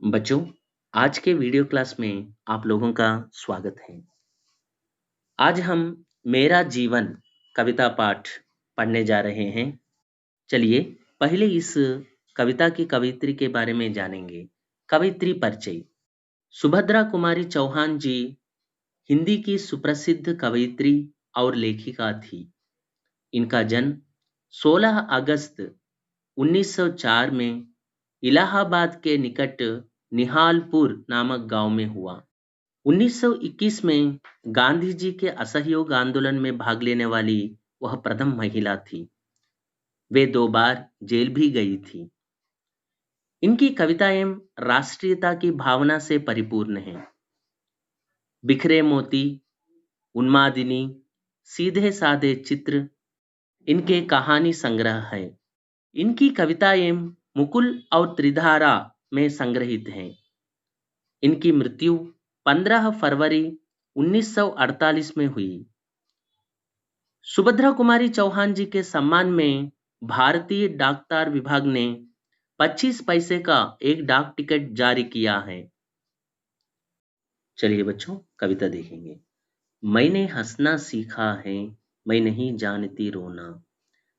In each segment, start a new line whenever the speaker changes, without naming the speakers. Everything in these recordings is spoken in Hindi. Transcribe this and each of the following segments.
बच्चों, आज के वीडियो क्लास में आप लोगों का स्वागत है। आज हम मेरा जीवन कविता पाठ पढ़ने जा रहे हैं। चलिए पहले इस कविता की कवयित्री के बारे में जानेंगे। कवयित्री परिचय। सुभद्रा कुमारी चौहान जी हिंदी की सुप्रसिद्ध कवयित्री और लेखिका थी। इनका जन्म 16 अगस्त 1904 में इलाहाबाद के निकट निहालपुर नामक गांव में हुआ। 1921 में गांधी जी के असहयोग आंदोलन में भाग लेने वाली वह प्रथम महिला थी। वे 2 बार जेल भी गई थी। इनकी कविताएं राष्ट्रीयता की भावना से परिपूर्ण हैं। बिखरे मोती, उन्मादिनी, सीधे साधे चित्र इनके कहानी संग्रह है। इनकी कविताएं मुकुल और त्रिधारा में संग्रहित हैं। इनकी मृत्यु 15 फरवरी 1948 में हुई। सुभद्रा कुमारी चौहान जी के सम्मान में भारतीय डाकतार विभाग ने 25 पैसे का एक डाक टिकट जारी किया है। चलिए बच्चों कविता देखेंगे। मैंने हंसना सीखा है, मैं नहीं जानती रोना,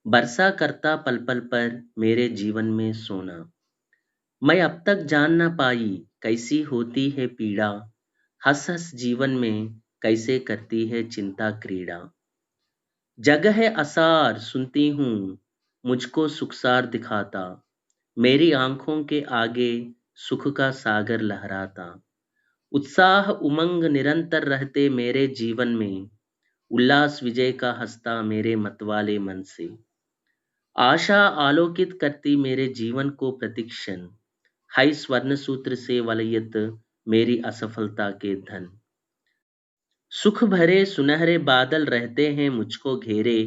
बरसा करता पल पल पर मेरे जीवन में सोना। मैं अब तक जान ना पाई कैसी होती है पीड़ा, हंस हंस जीवन में कैसे करती है चिंता क्रीड़ा। जग है असार सुनती हूँ, मुझको सुखसार दिखाता, मेरी आंखों के आगे सुख का सागर लहराता। उत्साह उमंग निरंतर रहते मेरे जीवन में, उल्लास विजय का हंसता मेरे मतवाले मन से। आशा आलोकित करती मेरे जीवन को प्रतिक्षण, हाई स्वर्ण सूत्र से वलयत मेरी असफलता के धन। सुख भरे सुनहरे बादल रहते हैं मुझको घेरे,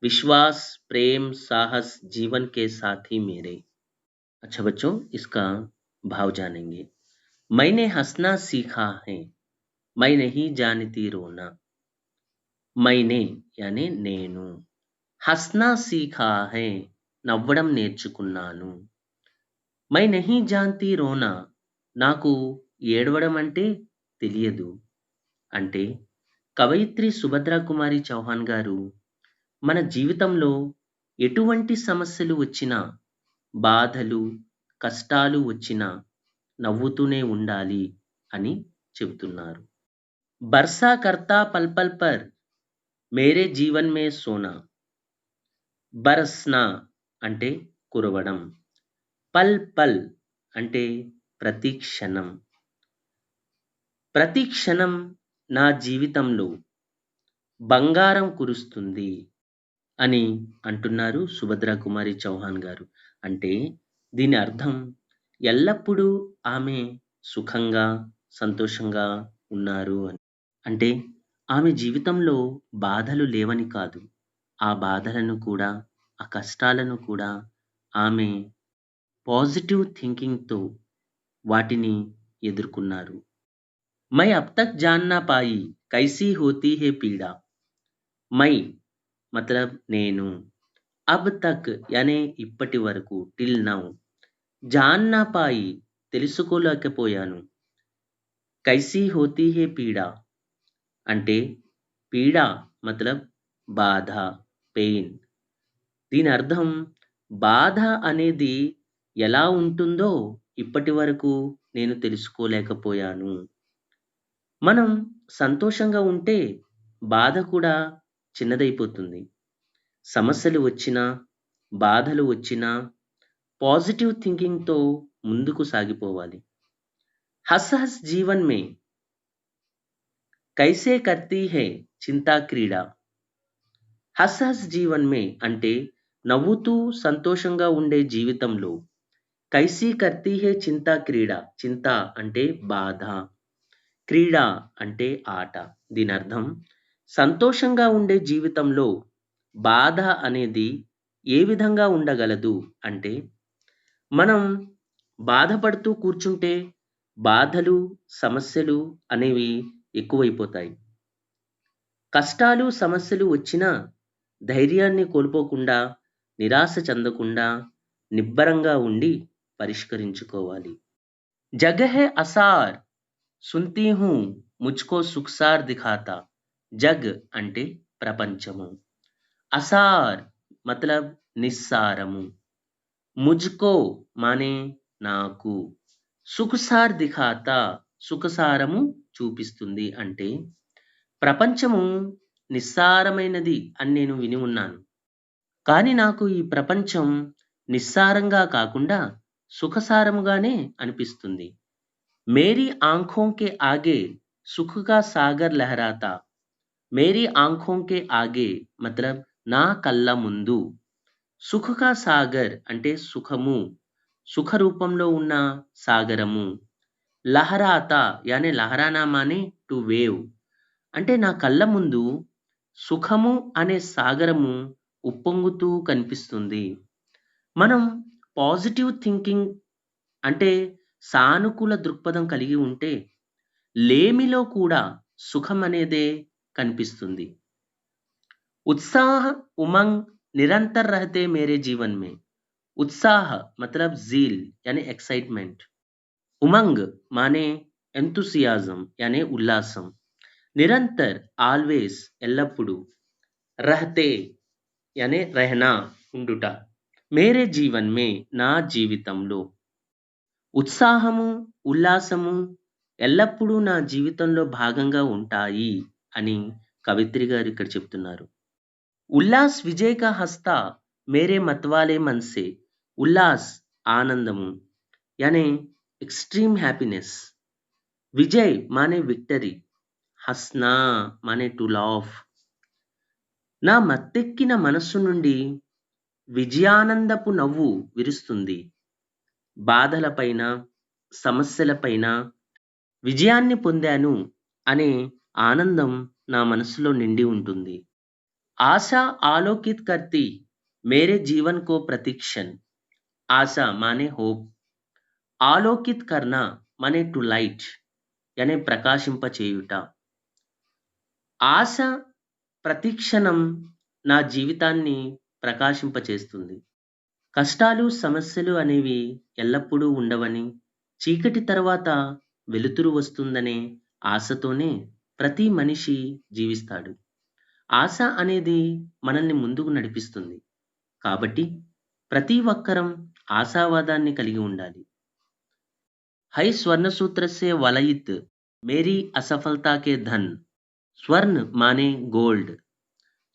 विश्वास प्रेम साहस जीवन के साथी मेरे। अच्छा बच्चों इसका भाव जानेंगे। मैंने हंसना सीखा है, मैं नहीं जानती रोना। मैंने यानी నేను हंसना सीखा है, నవ్వడం నేర్చుకున్నాను। मैं नहीं जानती रोना, నాకు ఏడవడం అంటే తెలియదు। అంటే కవయిత్రి సుభద్రా కుమారి చౌహాన్ గారు మన జీవితంలో ఎటువంటి సమస్యలు వచ్చినా, బాధలు, కష్టాలు వచ్చినా నవ్వుతూనే ఉండాలి అని చెబుతున్నారు. బర్సా కర్తా పల్ పల్ పర్ మేరే జీవన్ మే సోనా. బరస్నా అంటే కురవడం. పల్ పల్ అంటే ప్రతి క్షణం. ప్రతి క్షణం నా జీవితంలో బంగారం కురుస్తుంది అని అంటున్నారు సుభద్రా కుమారి చౌహాన్ గారు. అంటే దీని అర్థం ఎల్లప్పుడూ ఆమె సుఖంగా సంతోషంగా ఉన్నారు అని. అంటే ఆమె జీవితంలో బాధలు లేవని కాదు, ఆ బాధలను కూడా ఆ కష్టాలను కూడా ఆమె పాజిటివ్ థింకింగ్తో వాటిని ఎదుర్కొన్నారు. మై అబ్ తక్ జాన్ నా పాయి కైసీ హోతీ హే పీడా. మై मतलब నేను, अब तक यानी ఇప్పటి వరకు టిల్ నౌ, జాన్ నా పాయి తెలుసుకోలేకపోయాను, కైసీ హోతీ హే పీడా అంటే పీడ मतलब బాధ పెయిన్. దీని అర్థం బాధ అనేది ఎలా ఉంటుందో ఇప్పటి వరకు నేను తెలుసుకోలేకపోయాను. మనం సంతోషంగా ఉంటే బాధ కూడా చిన్నదైపోతుంది. సమస్యలు వచ్చినా, బాధలు వచ్చినా పాజిటివ్ థింకింగ్‌తో ముందుకు సాగిపోవాలి. హస్ హస్ జీవన్ మే కైసే కర్తీ హై చింతా క్రీడా. హస్ హస్ జీవన్ మే అంటే నవ్వుతూ సంతోషంగా ఉండే జీవితంలో, కైసీ కర్తీ హై చింతా క్రీడా, చింత అంటే బాధ, క్రీడ అంటే ఆట. దీని అర్థం సంతోషంగా ఉండే జీవితంలో బాధ అనేది ఏ విధంగా ఉండగలదు అంటే, మనం బాధపడుతూ కూర్చుంటే బాధలు సమస్యలు అనేవి ఎక్కువైపోతాయి. కష్టాలు సమస్యలు వచ్చినా ధైర్యాన్ని కోల్పోకుండా, నిరాశ చెందకుండా నిబ్బరంగా ఉండి పరిష్కరించుకోవాలి. जग है असार సున్తీ హూ ముజ్కో సుఖ్సార్ దిఖాతా జగ్ అంటే ప్రపంచము అసార్ మతలబ్ నిస్సారము ముజ్కో మానే నాకు సుఖసార్ దిఖాతా సుఖసారము చూపిస్తుంది అంటే ప్రపంచము నిస్సారమైనది అని నేను విని ఉన్నాను కానీ నాకు ఈ ప్రపంచం నిస్సారంగా కాకుండా సుఖసారముగానే అనిపిస్తుంది मेरी आंखों के आगे सुख का सागर लहराता मेरी आंखों के आगे मतलब నా కళ్ళ ముందు సుఖ కా సాగర్ అంటే సుఖము సుఖ రూపంలో ఉన్న సాగరము లహరాతా యానే లహరానా మానే టు వేవ్ అంటే నా కళ్ళ ముందు సుఖము అనే సాగరము ఉప్పొంగుతూ కనిపిస్తుంది మనం పాజిటివ్ థింకింగ్ అంటే సానుకూల దృక్పథం కలిగి ఉంటే లేమిలో కూడా సుఖం అనేదే కనిపిస్తుంది उत्साह उमंग निरंतर रहते मेरे जीवन में उत्साह मतलब जील यानी एक्साइटमेंट उमंग माने ఎంతుసియాజం यानी ఉల్లాసం నిరంతర్ ఆల్వేస్ ఎల్లప్పుడూ रहते यानी रहना ఉండుట మేరే జీవన్ మే నా జీవితంలో ఉత్సాహము ఉల్లాసము ఎల్లప్పుడూ నా జీవితంలో భాగంగా ఉంటాయి అని కవిత్రి గారు ఇక్కడ చెప్తున్నారు ఉల్లాస్ విజయ్ కా హస్తా మేరే మత్వాలే మన్సే ఉల్లాస్ ఆనందము యానే ఎక్స్ట్రీమ్ హ్యాపీనెస్ విజయ్ మానే విక్టరీ హస్నా మానే టు లాఫ్ నా మత్తెక్కిన మనస్సు నుండి విజయానందపు నవ్వు విరుస్తుంది బాధలపైన సమస్యలపైన విజయాన్ని పొందాను అనే ఆనందం నా మనసులో నిండి ఉంటుంది आशा आलोकित करती मेरे जीवन को प्रतिक्षण आशा माने होप आलोकित करना माने टू लाइट यानी ప్రకాశింపచేయుట ఆశ ప్రతిక్షణం నా జీవితాన్ని ప్రకాశింపచేస్తుంది కష్టాలు సమస్యలు అనేవి ఎల్లప్పుడూ ఉండవని చీకటి తర్వాత వెలుతురు వస్తుందనే ఆశతోనే ప్రతి మనిషి జీవిస్తాడు ఆశ అనేది మనల్ని ముందుకు నడిపిస్తుంది కాబట్టి ప్రతి ఒక్కరం ఆశావాదాన్ని కలిగి ఉండాలి హై స్వర్ణ సూత్ర సే వలయిత్ మేరీ असफलता के धन स्वर्ण माने गोल्ड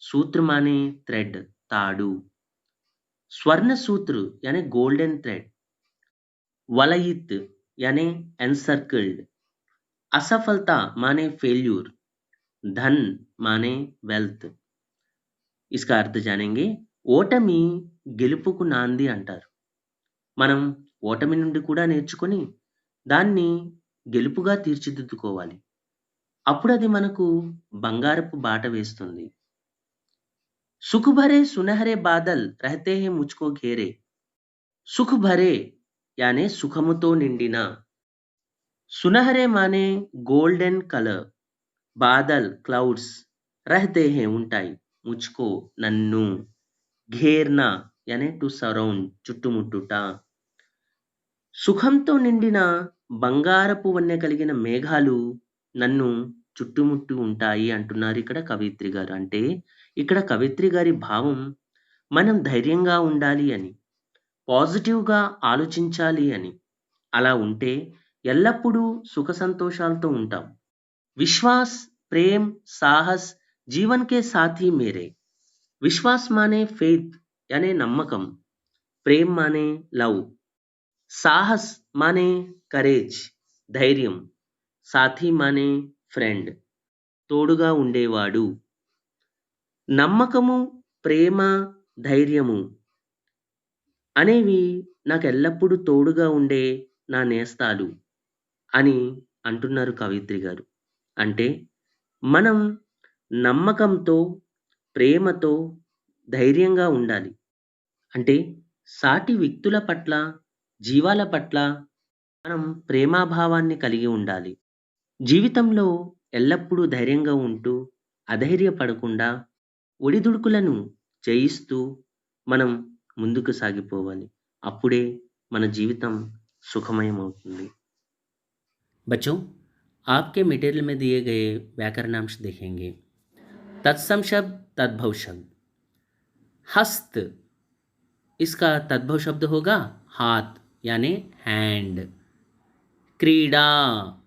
सूत्र माने थ्रेड తాడు स्वर्ण सूत्र यानी गोल्डन थ्रेड वलयित यानी एनसर्कल्ड असफलता माने फेल्यूर धन माने वेल्थ इसका अर्थ जानेंगे ఓటమి గెలుపుకు నాంది అంటారు మనం ఓటమి నుండి కూడా నేర్చుకొని దాన్ని గెలుపుగా తీర్చిదిద్దుకోవాలి అప్పుడు అది మనకు బంగారపు బాట వేస్తుంది సుఖ భరే సునహరే బాదల్ రహతే హే ముజ్కో ఘేరే సుఖ భరే యానే సుఖముతో నిండిన సునహరే మానే గోల్డెన్ కలర్ బాదల్ క్లౌడ్స్ రహతే హే ఉంటాయి ముజ్కో నన్ను ఘేర్నా యానే టు సరౌండ్ చుట్టుముట్టుట సుఖంతో నిండిన బంగారపు వన్నె కలిగిన మేఘాలు నన్ను చుట్టుముట్టి ఉంటాయి అంటున్నారు ఇక్కడ కవిత్రి గారు అంటే ఇక్కడ కవిత్రి గారి భావం మనం ధైర్యంగా ఉండాలి అని పాజిటివ్గా ఆలోచించాలి అని అలా ఉంటే ఎల్లప్పుడూ సుఖ సంతోషాలతో ఉంటాం విశ్వాస్ ప్రేమ్ సాహస్ జీవన్ కే సాథీ మేరే విశ్వాస్ మానే ఫెయిత్ యానే నమ్మకం ప్రేమ్ మానే లవ్ సాహస్ మానే కరేజ్ ధైర్యం సాథీ మానే ఫ్రెండ్ తోడుగా ఉండేవాడు నమ్మకము ప్రేమ ధైర్యము అనేవి నాకు ఎల్లప్పుడూ తోడుగా ఉండే నా నేస్తాలు అని అంటున్నారు కవిత్రి గారు అంటే మనం నమ్మకంతో ప్రేమతో ధైర్యంగా ఉండాలి అంటే సాటి వ్యక్తుల పట్ల జీవాల పట్ల మనం ప్రేమాభావాన్ని కలిగి ఉండాలి జీవితంలో ఎల్లప్పుడూ ధైర్యంగా ఉంటూ అధైర్యపడకుండా ఒడిదుడుకులను జయిస్తూ మనం ముందుకు సాగిపోవాలి అప్పుడే మన జీవితం సుఖమయమవుతుంది बच्चों, आपके मटेरियल में दिए गए व्याकरणांश देखेंगे। तत्सम शब्द, तद्भव शब्द। हस्त, इसका तद्भव शब्द होगा हाथ यानी हैंड। क्रीड़ा,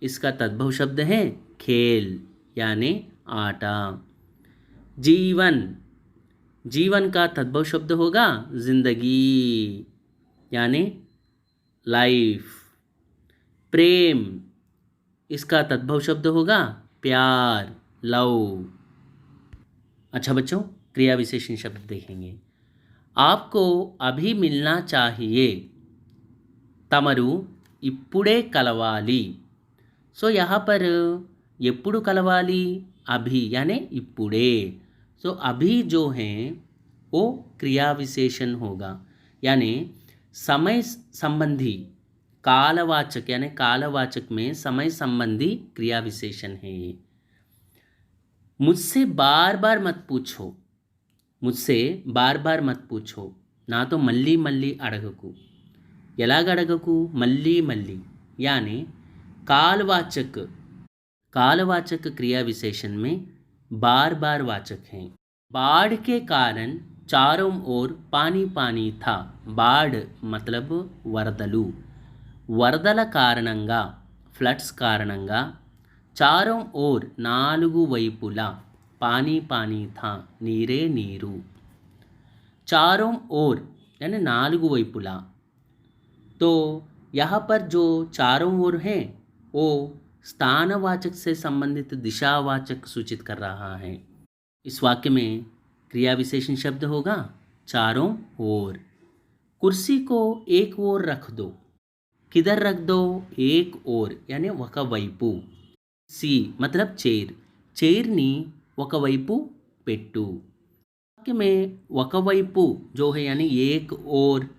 इसका तद्भव शब्द है खेल यानी आटा। जीवन, जीवन का तद्भव शब्द होगा जिंदगी यानी लाइफ। प्रेम, इसका तद्भव शब्द होगा प्यार, लव। अच्छा बच्चों, क्रिया विशेषण शब्द देखेंगे। आपको अभी मिलना चाहिए, तमरु इప్పుడే కలవాలి। सो यहाँ पर ఎప్పుడు కలవాలి, अभी यानी इప్పుడే। सो अभी जो है वो क्रिया विशेषण होगा, यानी समय संबंधी कालवाचक, यानी कालवाचक में समय संबंधी क्रिया विशेषण है ये। मुझसे बार बार मत पूछो, मुझसे बार बार मत पूछो, నాతో మళ్ళీ మళ్ళీ అడగకు। ఎలాగ అడగకు, మళ్ళీ మళ్ళీ यानी कालवाचक, कालवाचक क्रिया विशेषण में बार बार वाचक हैं। बाढ़ के कारण चारों ओर पानी पानी था। बाढ़ मतलब వరదలు, వరదల కారణంగా, ఫ్లడ్స్ కారణంగా, చారం ఓర్ నాలుగు వైపులా, पानी पानी था నీరే నీరు। चारों ओर यानी नालुगु वैपुला। तो यहाँ पर जो चारों ओर हैं वो स्थानवाचक से संबंधित दिशावाचक सूचित कर रहा है। इस वाक्य में क्रिया विशेषण शब्द होगा चारों ओर। कुर्सी को एक ओर रख दो, किधर रख दो, एक ओर यानी ఒక వైపు। सी मतलब चेयर, చైర్ని ఒకవైపు పెట్టు। वाक्य में ఒకవైపు जो है यानी एक ओर,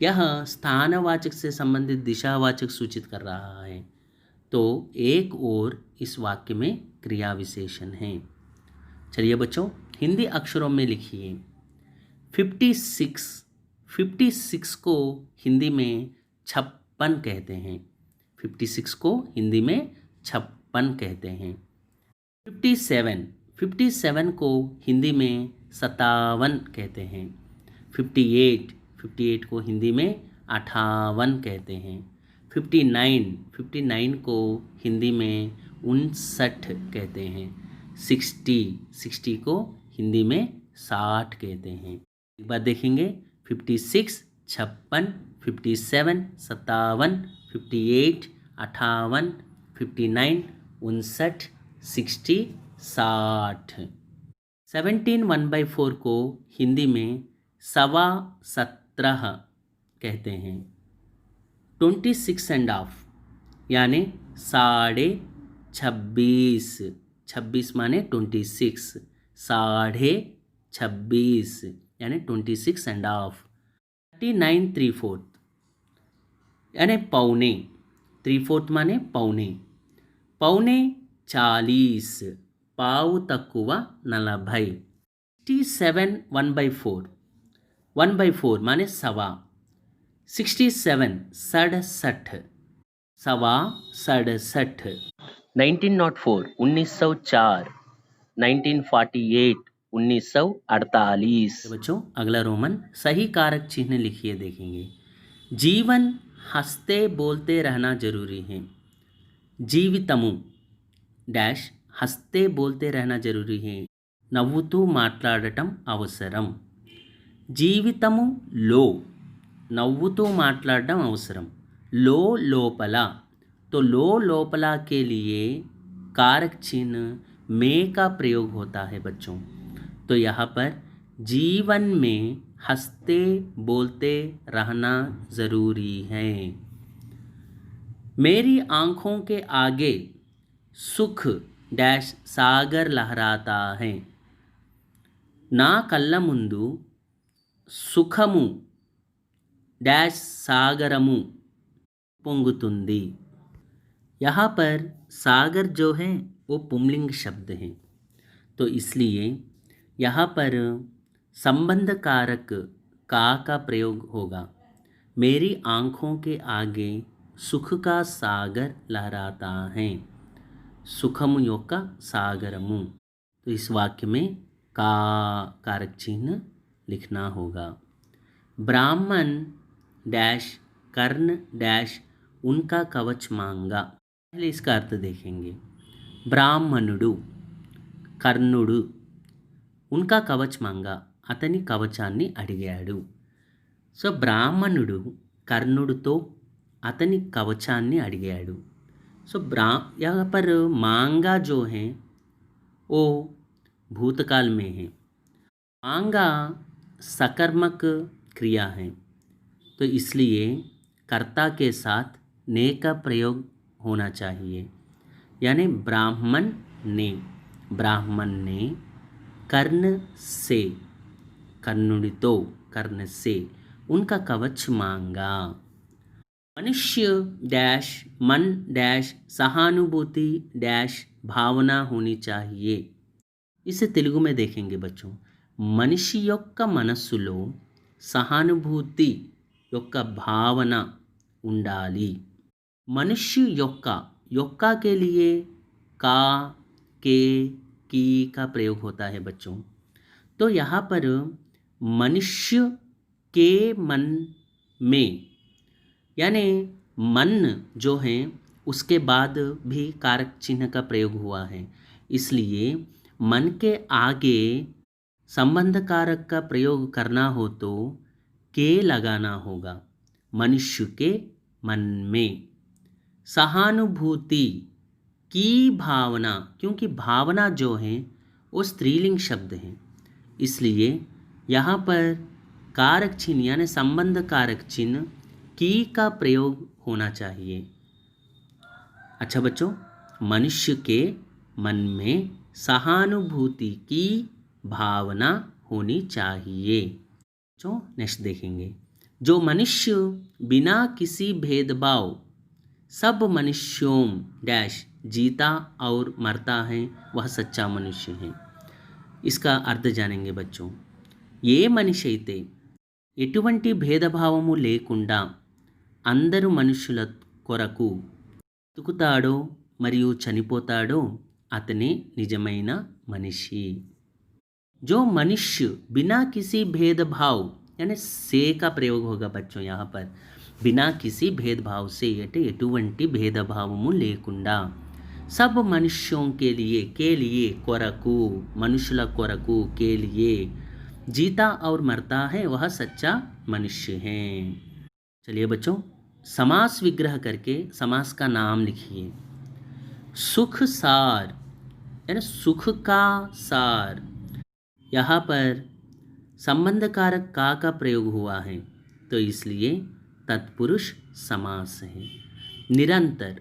यह स्थानवाचक से संबंधित दिशावाचक सूचित कर रहा है। तो एक ओर इस वाक्य में क्रिया विशेषण है। चलिए बच्चों, हिंदी अक्षरों में लिखिए। 56, 56 को हिंदी में 56 कहते हैं। 56 को हिंदी में 56 कहते हैं। 57, 57 को हिंदी में 57 कहते हैं। 58, 58 को हिंदी में 58 कहते हैं। 59, 59 को हिंदी में 59 कहते हैं। 60, 60 को हिंदी में 60 कहते हैं। एक बार देखेंगे, 56 56, 57 57, 58 58, 59 59, 60 60। 17 1/4 को हिंदी में 17.25 कहते हैं। 26 एंड हाफ यानी 26.5, 26 माने 26, 26.5 यानी 26 एंड हाफ। 39 3/4 यानी पौने, 3/4 माने पौने, पौने 40, पाవు తక్కువ 40। 67 1/4, 1/4 माने सवा। 67 67, सवा 67। 1904 1904, 1948 1948। बच्चों, अगला रोमन सही कारक चिन्ह लिखिए, देखेंगे। जीवन हंसते बोलते रहना जरूरी है। జీవితము డాష్ హస్తే बोलते रहना जरूरी है, నవ్వుతూ మాట్లాడటం అవసరం। జీవితములో నవ్వుతూ మాట్లాడడం అవసరం। లో లోపల, तो लो लोपला के लिए कारक चिन्ह में का प्रयोग होता है बच्चों। तो यहाँ पर जीवन में हंसते बोलते रहना ज़रूरी है। मेरी आँखों के आगे सुख डैश सागर लहराता है। ना कళ్ళ ముందు సుఖము डैश सागरमु పొంగుతుంది। यहाँ पर सागर जो है वो पुंलिंग शब्द है, तो इसलिए यहाँ पर संबंध कारक का प्रयोग होगा। मेरी आँखों के आगे సుఖ కా సాగర్ लहराता है। सुखम యొక్క सागरमु। तो इस वाक्य में का कारक चिन्ह लिखना होगा। ब्राह्मण डैश कर्ण डैश उनका कवच मांगा। पहले इसका अर्थ देखेंगे। ब्राह्मणुడు కర్ణుడు उनका कवच मांगा అతని కవచాన్ని అడిగాడు। సో బ్రాహ్మణుడు కర్ణుడితో అతని కవచాన్ని అడిగాడు। सो यहाँ पर मांगा जो है वो भूतकाल में है। मांगा सकर्मक क्रिया है, तो इसलिए कर्ता के साथ ने का प्रयोग होना चाहिए। यानी ब्राह्मण ने कर्ण से कर्णुडितो कर्ण से उनका कवच मांगा। मनुष्य डैश मन डैश सहानुभूति डैश भावना होनी चाहिए। इसे तेलुगु में देखेंगे बच्चों। मनिषि యొక్క మనస్సులో సహానుభూతి యొక్క భావన ఉండాలి। मनुष्य యొక్క के लिए का के की का प्रयोग होता है बच्चों। तो यहाँ पर मनुष्य के मन में यानी मन जो है उसके बाद भी कारक चिन्ह का प्रयोग हुआ है, इसलिए मन के आगे संबंध कारक का प्रयोग करना हो तो के लगाना होगा। मनुष्य के मन में सहानुभूति की भावना, क्योंकि भावना जो है वो स्त्रीलिंग शब्द है, इसलिए यहाँ पर कारक चिन्ह यानी संबंध कारक चिन्ह की का प्रयोग होना चाहिए। अच्छा बच्चों, मनुष्य के मन में सहानुभूति की भावना होनी चाहिए। तो नेक्स्ट देखेंगे। जो मनुष्य बिना किसी भेदभाव सब मनुष्यों डैश जीता और मरता है वह सच्चा मनुष्य है। इसका अर्थ जानेंगे बच्चों। ఏ మనిషి అయితే ఎటువంటి భేదభావము లేకుండా అందరు మనుషుల కొరకు బతుకుతాడో మరియు చనిపోతాడో అతనే నిజమైన మనిషి। जो मनुष्य बिना किसी भेदभाव यानी से का प्रयोग होगा बच्चों यहाँ पर। बिना किसी भेदभाव से అంటే ఎటువంటి భేదభావము లేకుండా सब मनुष्यों के लिए కొరకు మనుషుల కొరకు के लिए जीता और मरता है वह सच्चा मनुष्य है। चलिए बच्चों, समास विग्रह करके समास का नाम लिखिए। सुख सार यानी सुख का सार, यहाँ पर संबंध कारक का प्रयोग हुआ है, तो इसलिए तत्पुरुष समास है। निरंतर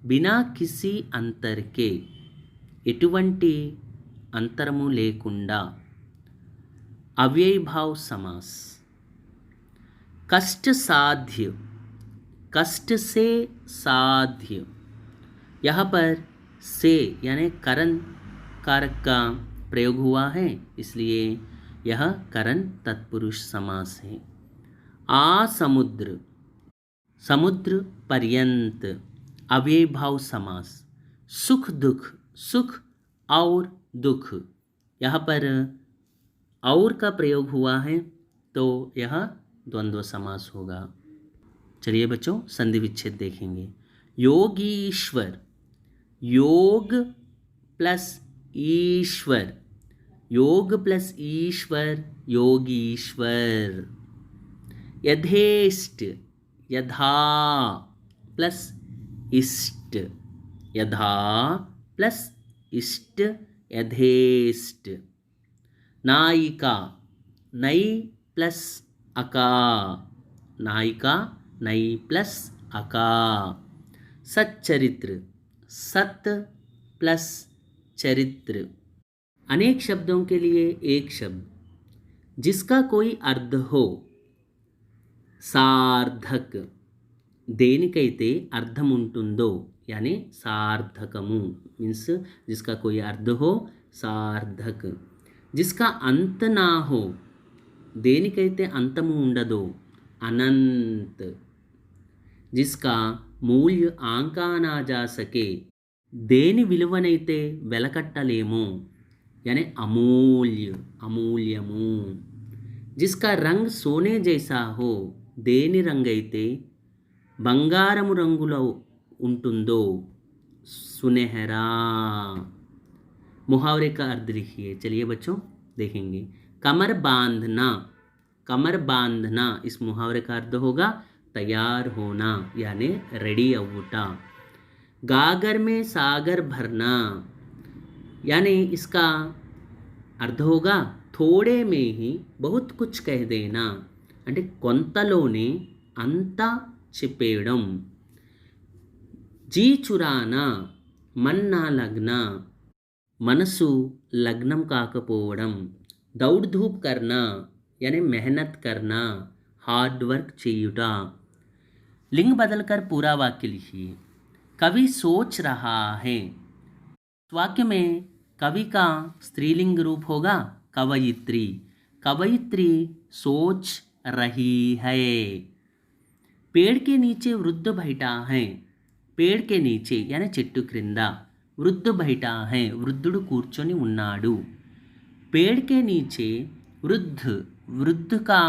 बिना किसी अंतर के ఎటువంటి अंतरमु लेकुंडा अव्ययीभाव समास। कष्ट साध्य कष्ट से साध्य, यहाँ पर से यानी करण कारक का प्रयोग हुआ है, इसलिए यह करण तत्पुरुष समास है। आ समुद्र समुद्र पर्यंत अव्ययीभाव समास। सुख दुख सुख और दुख, यहाँ पर और का प्रयोग हुआ है तो यह द्वंद्व समास होगा। चलिए बच्चों, संधि विच्छेद देखेंगे। योगीश्वर योग प्लस ईश्वर, योग प्लस ईश्वर योगीश्वर। यथेष्ट यथा प्लस इष्ट, यथा प्लस इष्ट यथेष्ट। नायिका नई प्लस अका, नायिका नई प्लस अका। सच्चरित्र सत प्लस चरित्र। अनेक शब्दों के लिए एक शब्द जिसका कोई अर्थ हो। सार्थक దేనికైతే అర్థం ఉంటుందో यानी सार्थकमु मीन्स जिसका कोई अर्थ हो सार्थक। जिसका अंत ना हो దేనికైతే అంతము ఉండదో अनंत। जिसका మూల్య ఆంకా నా जा सके దేని విలువనైతే వెలకట్టలేమో यानी अमूल्य अमूल्यमु जिसका रंग सोने जैसा हो देनि रंगैते బంగారము రంగులో ఉంటుందో सुनहरा। मुहावरे का अर्थ लिखिए। चलिए बच्चों देखेंगे। कमर बांधना, कमर बांधना इस मुहावरे का अर्थ होगा तैयार होना यानी रेडी अवुटा। गागर में सागर भरना यानी इसका अर्थ होगा थोड़े में ही बहुत कुछ कह देना అంటే కొంతలోనే అంతా చెప్పేయడం। जी चुराना మన్నా లగ్న మనసు లగ్నం కాకపోవడం। दौड़ धूप करना यानी मेहनत करना हार्ड वर्क చేయుట। लिंग बदलकर पूरा वाक्य लिखिए। कवि सोच रहा है। वाक्य में कवि का स्त्रीलिंग रूप होगा कवयित्री। कवयित्री सोच रही है। पेड़ के नीचे वृद्ध बैठा है। पेड़ के नीचे यानी చెట్టు క్రింద वृद्ध बैठा है वृద్ధుడు కూర్చొని ఉన్నాడు। पेड़ के नीचे वृद्ध, वृद्ध का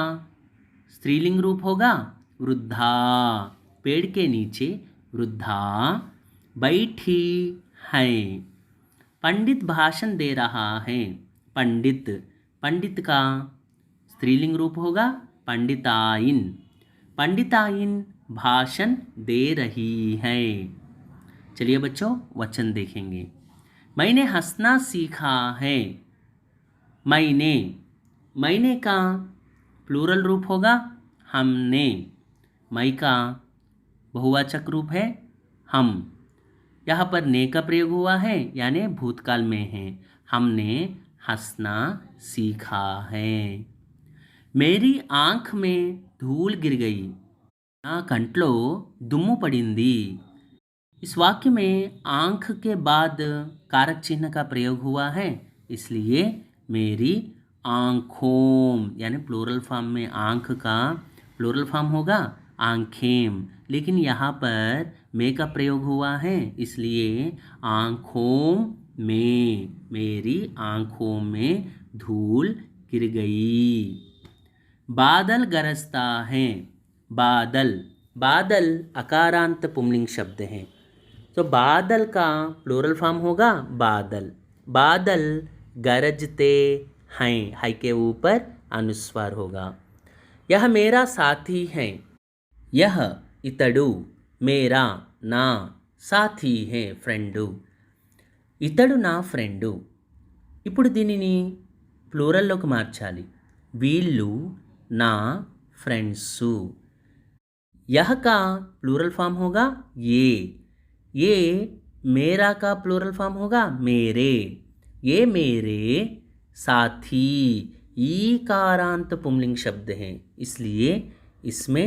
स्त्रीलिंग रूप होगा वृद्धा। पेड़ के नीचे वृद्धा बैठी है। पंडित भाषण दे रहा है। पंडित, पंडित का स्त्रीलिंग रूप होगा पंडिताइन। पंडिताइन भाषण दे रही है। चलिए बच्चों वचन देखेंगे। मैंने हंसना सीखा है। मैंने, मैंने का प्लूरल रूप होगा हमने। मैं का बहुवाचक रूप है हम। यहाँ पर ने का प्रयोग हुआ है यानी भूतकाल में है। हमने हंसना सीखा है। मेरी आँख में धूल गिर गई। నా కంట్లో దుమ్ము పడింది। इस वाक्य में आँख के बाद कारक चिन्ह का प्रयोग हुआ है इसलिए मेरी आँखों यानी प्लूरल फॉर्म में आँख का प्लूरल फॉर्म होगा आँखें। लेकिन यहाँ पर में का प्रयोग हुआ है इसलिए आँखों में, मेरी आँखों में धूल गिर गई। बादल गरजता है। बादल, बादल अकारांत पुंलिंग शब्द है तो बादल का प्लूरल फॉर्म होगा बादल। बादल गरजते हैं, है के ऊपर अनुस्वार होगा। यह मेरा साथी है। यह इतडू मेरा ना साथी है फ्रेंडू। ఇతడు నా ఫ్రెండు। ఇప్పుడు దీనిని ప్లూరల్లోకి మార్చాలి। వీళ్ళు నా ఫ్రెండ్సు। यह का प्लूरल फॉर्म होगा ये मेरा का प्लूरल फॉर्म होगा मेरे। ये मेरे साथी ईकारांत पुंलिंग शब्द है इसलिए इसमें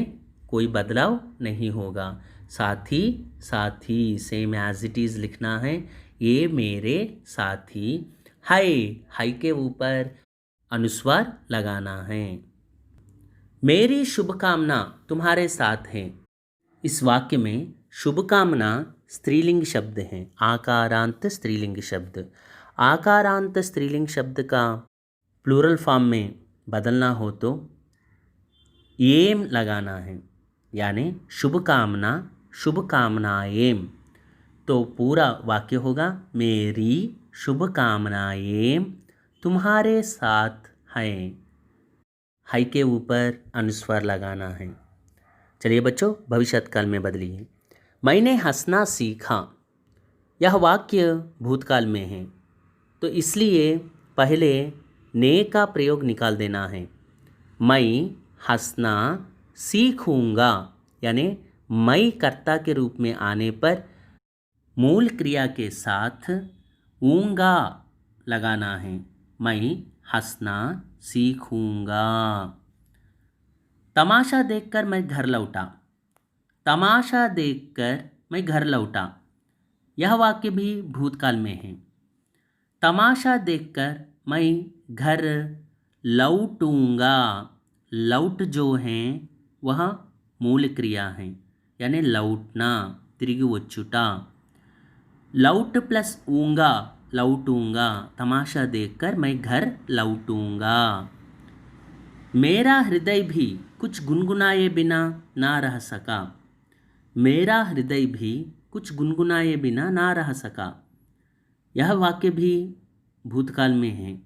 कोई बदलाव नहीं होगा। साथी साथी सेम एज इट इज़ लिखना है। ये मेरे साथी है के ऊपर अनुस्वार लगाना है। मेरी शुभकामना तुम्हारे साथ है। इस वाक्य में शुभकामना स्त्रीलिंग शब्द है आकारांत स्त्रीलिंग शब्द। आकारांत स्त्रीलिंग शब्द का प्लूरल फॉर्म में बदलना हो तो एम लगाना है यानी शुभकामना शुभकामनाएं। तो पूरा वाक्य होगा मेरी शुभकामनाएं तुम्हारे साथ हैं। है के ऊपर अनुस्वार लगाना है। चलिए बच्चों भविष्यकाल में बदलिए। मैंने हंसना सीखा। यह वाक्य भूतकाल में है तो इसलिए पहले ने का प्रयोग निकाल देना है। मैं हंसना सीखूंगा यानी मैं कर्ता के रूप में आने पर मूल क्रिया के साथ ऊंगा लगाना है। मैं हंसना सीखूंगा। तमाशा देखकर मैं घर लौटा। तमाशा देखकर मैं घर लौटा। यह वाक्य भी भूतकाल में है। तमाशा देखकर मैं घर लौटूंगा। लौट जो है वह मूल क्रिया है यानी लौटना, तिरिगी वच्चुटा। लौट प्लस ऊंगा, लौटूंगा, तमाशा देखकर मैं घर लौटूंगा। मेरा हृदय भी कुछ गुनगुनाए बिना ना रह सका। मेरा हृदय भी कुछ गुनगुनाए बिना ना रह सका। यह वाक्य भी भूतकाल में है।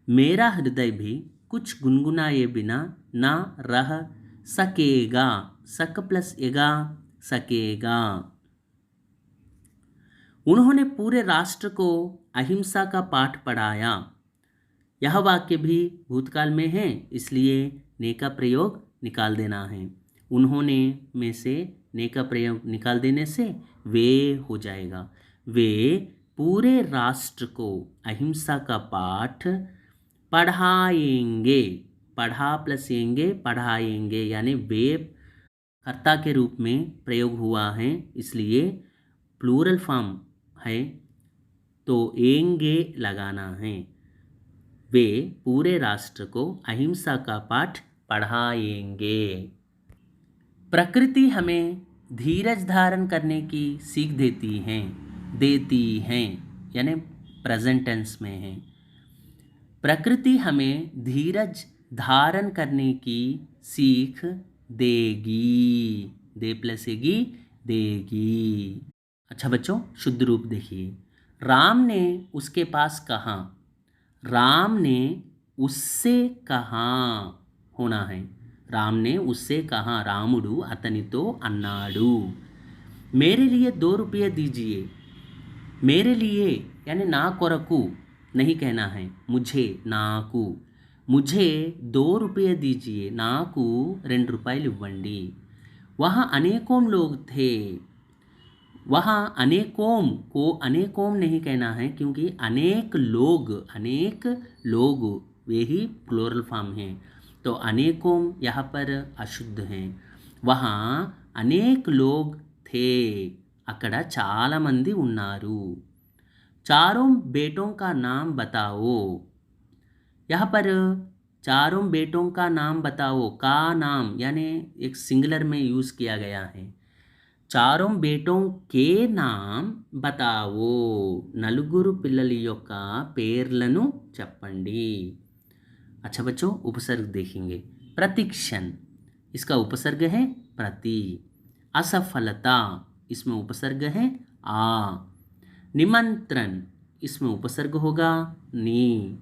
मेरा हृदय भी कुछ गुनगुनाए बिना ना रह सकेगा, सक प्लस एगा, सकेगा। उन्होंने पूरे राष्ट्र को अहिंसा का पाठ पढ़ाया। यह वाक्य भी भूतकाल में है, इसलिए ने का प्रयोग निकाल देना है। उन्होंने में से ने का प्रयोग निकाल देने से वे हो जाएगा। वे पूरे राष्ट्र को अहिंसा का पाठ पढ़ाएंगे। पढ़ा प्लस एंगे, पढ़ाएंगे, यानी वे कर्ता के रूप में प्रयोग हुआ है, इसलिए प्लूरल फॉर्म है तो एंगे लगाना है। वे पूरे राष्ट्र को अहिंसा का पाठ पढ़ाएंगे। प्रकृति हमें धीरज धारण करने की सीख देती हैं, यानी प्रेजेंट टेंस में है। प्रकृति हमें धीरज धारण करने की सीख देगी, दे प्लस एगी, देगी। अच्छा बच्चों, शुद्ध रूप देखिए। राम ने उसके पास कहा, राम ने उससे कहा होना है। राम ने उससे कहा, रामुडु अतनितो अन्नाडु, मेरे लिए 2 रुपये दीजिए। मेरे लिए यानी ना कोरकु नहीं कहना है, मुझे, नाकु, मुझे 2 रुपये दीजिए, नाकु 2 रुपये इव्वंडी। वहाँ अनेकों लोग थे। वहाँ अनेकों को अनेकों नहीं कहना है, क्योंकि अनेक लोग वे ही प्लूरल फॉर्म हैं, तो अनेकों यहाँ पर अशुद्ध हैं। वहाँ अनेक लोग थे, अక్కడ చాలా మంది ఉన్నారు। चारों बेटों का नाम बताओ। यहाँ पर चारों बेटों का नाम बताओ, का नाम यानी एक सिंगुलर में यूज़ किया गया है। चारों बेटों के नाम बताओ, నలుగురు పిల్లల యొక్క పేర్లను చెప్పండి। अच्छा बच्चों, उपसर्ग देखेंगे। प्रतिक्षण, इसका उपसर्ग है प्रति। असफलता, इसमें उपसर्ग है आ। निमंत्रण, इसमें उपसर्ग होगा नी।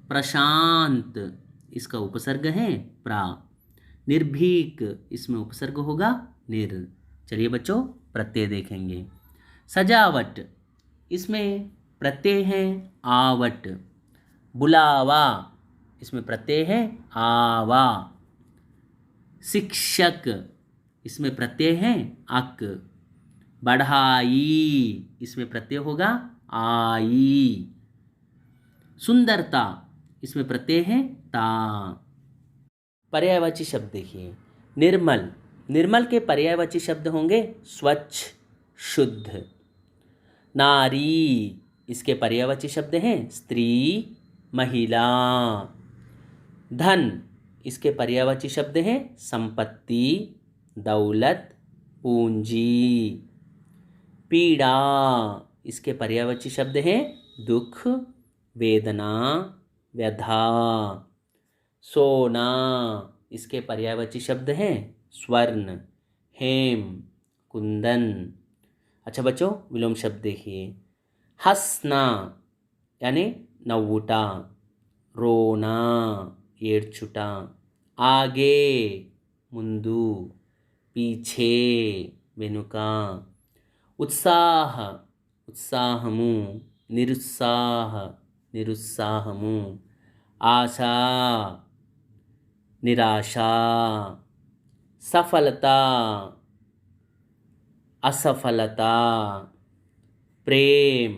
प्रशांत, इसका उपसर्ग है प्रा। निर्भीक, इसमें उपसर्ग होगा निर। चलिए बच्चों, प्रत्यय देखेंगे। सजावट, इसमें प्रत्यय है आवट। बुलावा, इसमें प्रत्यय है आवा। शिक्षक, इसमें प्रत्यय है अक। बढ़ाई, इसमें प्रत्यय होगा आई। सुंदरता, इसमें प्रत्यय है ता। पर्यायवाची शब्द देखिए। निर्मल, निर्मल के पर्यायवाची शब्द होंगे स्वच्छ, शुद्ध। नारी, इसके पर्यायवाची शब्द हैं स्त्री, महिला। धन, इसके पर्यायवाची शब्द हैं संपत्ति, दौलत, पूंजी। पीड़ा, इसके पर्यायवाची शब्द हैं दुख, वेदना, व्यथा। सोना, इसके पर्यायवाची शब्द हैं स्वर्ण, हेम, कुंदन। अच्छा बच्चों, विलोम शब्द देखिए। हंसना यानी नव्वुटा, रोना ఏడ్చుटा। आगे ముందు, पीछे వెనుక। उत्साह उत्साहము, निरुत्साह निरुत्साहము। आशा निराशा। सफलता असफलता। प्रेम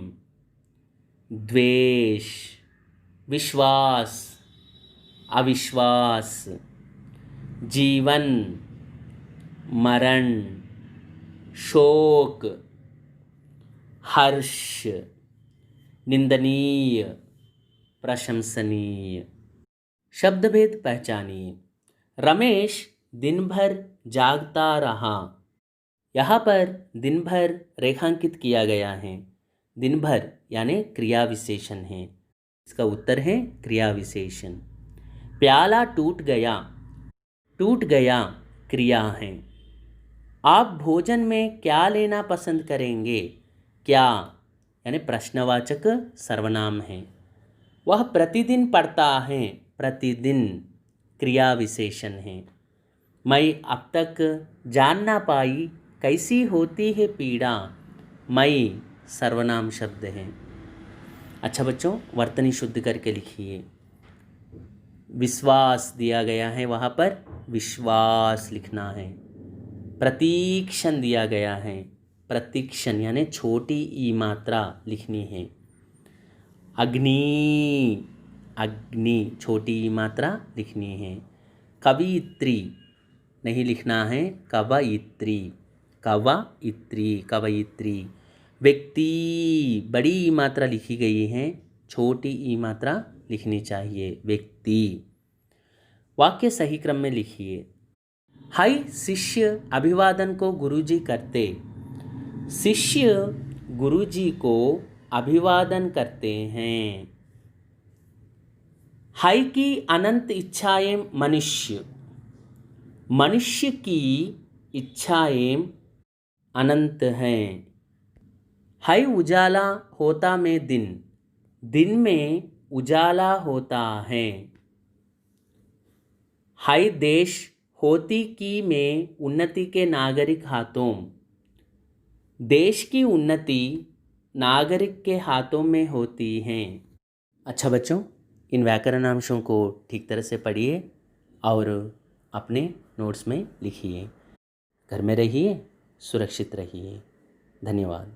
द्वेष। विश्वास अविश्वास। जीवन मरण। शोक हर्ष। निंदनीय प्रशंसनीय। शब्दभेद पहचानिए। रमेश दिन भर जागता रहा। यहाँ पर दिन भर रेखांकित किया गया है। दिन भर यानी क्रिया विशेषण है, इसका उत्तर है क्रिया विशेषण। प्याला टूट गया, टूट गया क्रिया है। आप भोजन में क्या लेना पसंद करेंगे? क्या यानी प्रश्नवाचक सर्वनाम है। वह प्रतिदिन पढ़ता है, प्रतिदिन क्रिया विशेषण है। मैं अब तक जान ना पाई कैसी होती है पीड़ा, मैं सर्वनाम शब्द है। अच्छा बच्चों, वर्तनी शुद्ध करके लिखिए। विश्वास दिया गया है, वहाँ पर विश्वास लिखना है। प्रतीक्षण दिया गया है, प्रतीक्षण यानी छोटी ई मात्रा लिखनी है। अग्नि, अग्नि छोटी ई मात्रा लिखनी है। कवियत्री नहीं लिखना है, कवयित्री, कवयित्री, कवयित्री। व्यक्ति बड़ी ई मात्रा लिखी गई है, छोटी ई मात्रा लिखनी चाहिए, व्यक्ति। वाक्य सही क्रम में लिखिए। हाय शिष्य अभिवादन को गुरुजी करते, शिष्य गुरुजी को अभिवादन करते हैं। हाय की अनंत इच्छाएं मनुष्य, मनुष्य की इच्छाएं अनंत हैं। हाय उजाला होता में दिन, दिन में उजाला होता है। हाय देश होती की में उन्नति के नागरिक हाथों, देश की उन्नति नागरिक के हाथों में होती है। अच्छा बच्चों, इन व्याकरण अंशों को ठीक तरह से पढ़िए और अपने नोट्स में लिखिए। घर में रहिए, सुरक्षित रहिए। धन्यवाद।